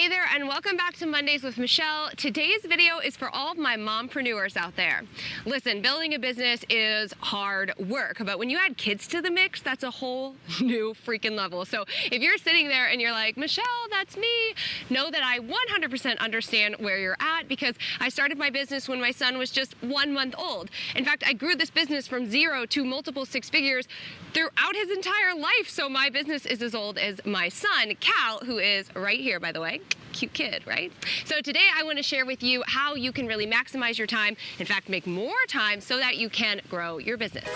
Hey there, and welcome back to Mondays with Michelle. Today's video is for all of my mompreneurs out there. Listen, building a business is hard work, but when you add kids to the mix, that's a whole new freaking level. So if you're sitting there and you're like, Michelle, that's me, know that I 100% understand where you're at, because I started my business when my son was just 1 month old. In fact, I grew this business from 0 to multiple 6 figures throughout his entire life. So my business is as old as my son, Cal, who is right here, by the way. Cute kid, right? So today I want to share with you how you can really maximize your time, in fact, make more time so that you can grow your business.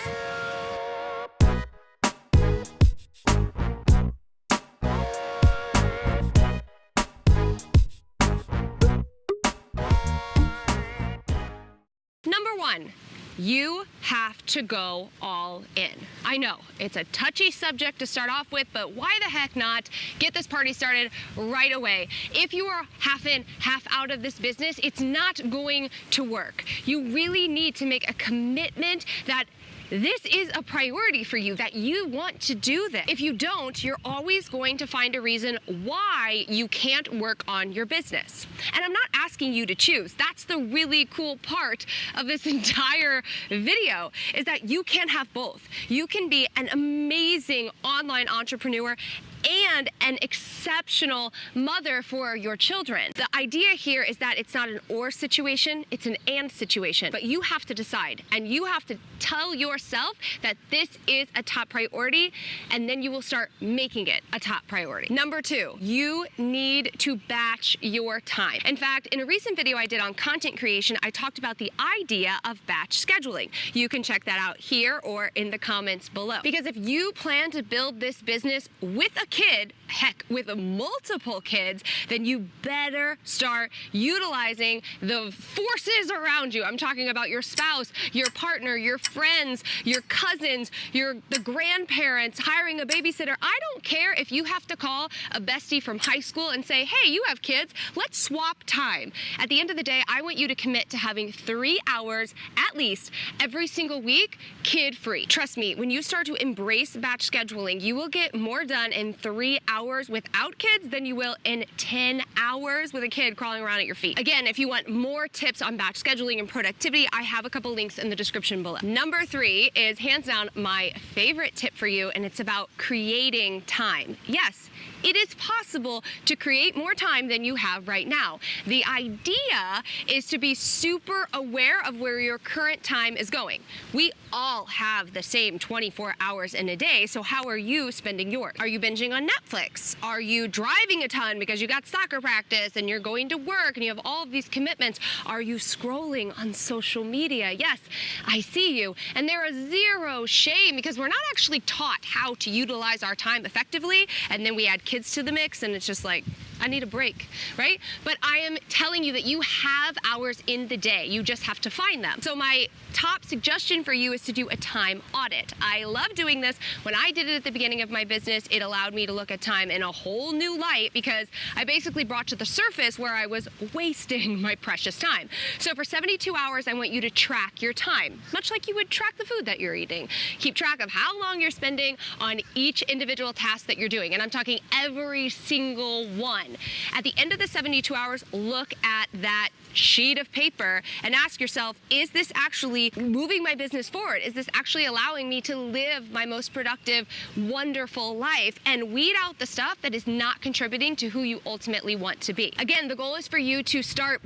Number 1. You have to go all in. I know, it's a touchy subject to start off with, but why the heck not get this party started right away? If you are half in, half out of this business, it's not going to work. You really need to make a commitment that this is a priority for you, that you want to do this. If you don't, you're always going to find a reason why you can't work on your business. And I'm not asking you to choose. That's the really cool part of this entire video, is that you can have both. You can be an amazing online entrepreneur and an exceptional mother for your children. The idea here is that it's not an or situation, it's an and situation. But you have to decide, and you have to tell yourself that this is a top priority, and then you will start making it a top priority. Number 2, you need to batch your time. In fact, in a recent video I did on content creation, I talked about the idea of batch scheduling. You can check that out here or in the comments below. Because if you plan to build this business with a kid, heck, with multiple kids, then you better start utilizing the forces around you. I'm talking about your spouse, your partner, your friends, your cousins, the grandparents, hiring a babysitter. I don't care if you have to call a bestie from high school and say, hey, you have kids, let's swap time. At the end of the day, I want you to commit to having 3 hours at least every single week, kid-free. Trust me, when you start to embrace batch scheduling, you will get more done in 3 hours without kids than you will in 10 hours with a kid crawling around at your feet. Again, if you want more tips on batch scheduling and productivity, I have a couple links in the description below. Number 3 is hands down my favorite tip for you, and it's about creating time. Yes, it is possible to create more time than you have right now. The idea is to be super aware of where your current time is going. We all have the same 24 hours in a day, so how are you spending yours? Are you binging on Netflix? Are you driving a ton because you got soccer practice and you're going to work and you have all of these commitments? Are you scrolling on social media? Yes, I see you. And there is zero shame, because we're not actually taught how to utilize our time effectively, and then we add kids to the mix and it's just like, I need a break, right? But I am telling you that you have hours in the day. You just have to find them. So my top suggestion for you is to do a time audit. I love doing this. When I did it at the beginning of my business, it allowed me to look at time in a whole new light, because I basically brought to the surface where I was wasting my precious time. So for 72 hours, I want you to track your time, much like you would track the food that you're eating. Keep track of how long you're spending on each individual task that you're doing. And I'm talking every single one. At the end of the 72 hours, look at that sheet of paper and ask yourself, is this actually moving my business forward? Is this actually allowing me to live my most productive, wonderful life? And weed out the stuff that is not contributing to who you ultimately want to be. Again, the goal is for you to start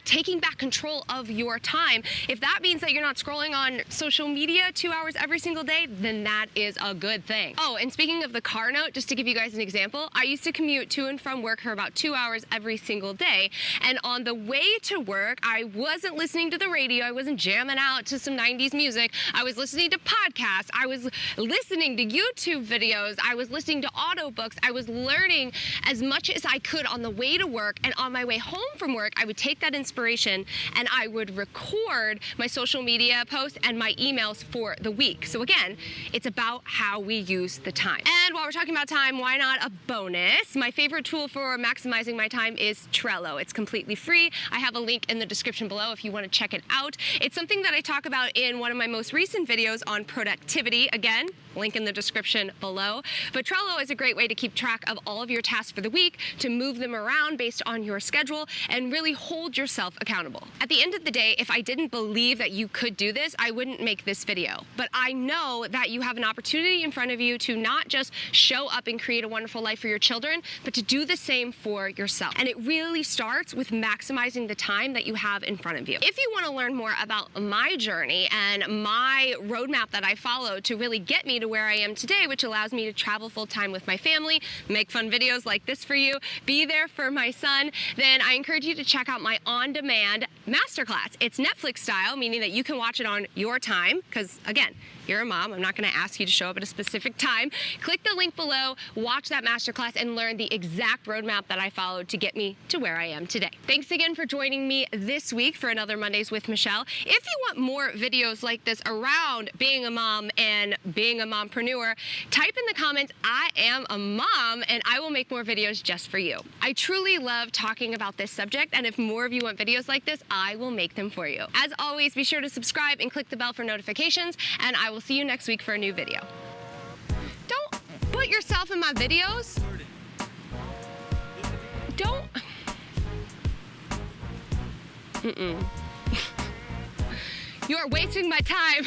taking back control of your time. If that means that you're not scrolling on social media 2 hours every single day, then that is a good thing. Oh, and speaking of the car note, just to give you guys an example, I used to commute to and from work for about 2 hours every single day. And on the way to work, I wasn't listening to the radio. I wasn't jamming out to some 90s music. I was listening to podcasts. I was listening to YouTube videos. I was listening to audiobooks. I was learning as much as I could on the way to work. And on my way home from work, I would take that inspiration and I would record my social media posts and my emails for the week. So again, it's about how we use the time. And while we're talking about time, why not a bonus? My favorite favorite tool for maximizing my time is Trello. It's completely free. I have a link in the description below if you want to check it out. It's something that I talk about in one of my most recent videos on productivity. Again, link in the description below. But Trello is a great way to keep track of all of your tasks for the week, to move them around based on your schedule, and really hold yourself accountable. At the end of the day, if I didn't believe that you could do this, I wouldn't make this video. But I know that you have an opportunity in front of you to not just show up and create a wonderful life for your children, but to do the same for yourself. And it really starts with maximizing the time that you have in front of you. If you want to learn more about my journey and my roadmap that I follow to really get me to where I am today, which allows me to travel full time with my family, make fun videos like this for you, be there for my son, then I encourage you to check out my on-demand masterclass. It's Netflix style, meaning that you can watch it on your time, because again, you're a mom. I'm not going to ask you to show up at a specific time. Click the link below, watch that masterclass, and learn the exact roadmap that I followed to get me to where I am today. Thanks again for joining me this week for another Mondays with Michelle. If you want more videos like this around being a mom and being a mompreneur, type in the comments, I am a mom, and I will make more videos just for you. I truly love talking about this subject, and if more of you want videos like this, I will make them for you. As always, be sure to subscribe and click the bell for notifications, and I will see you next week for a new video. Don't put yourself in my videos. Don't. You are wasting my time.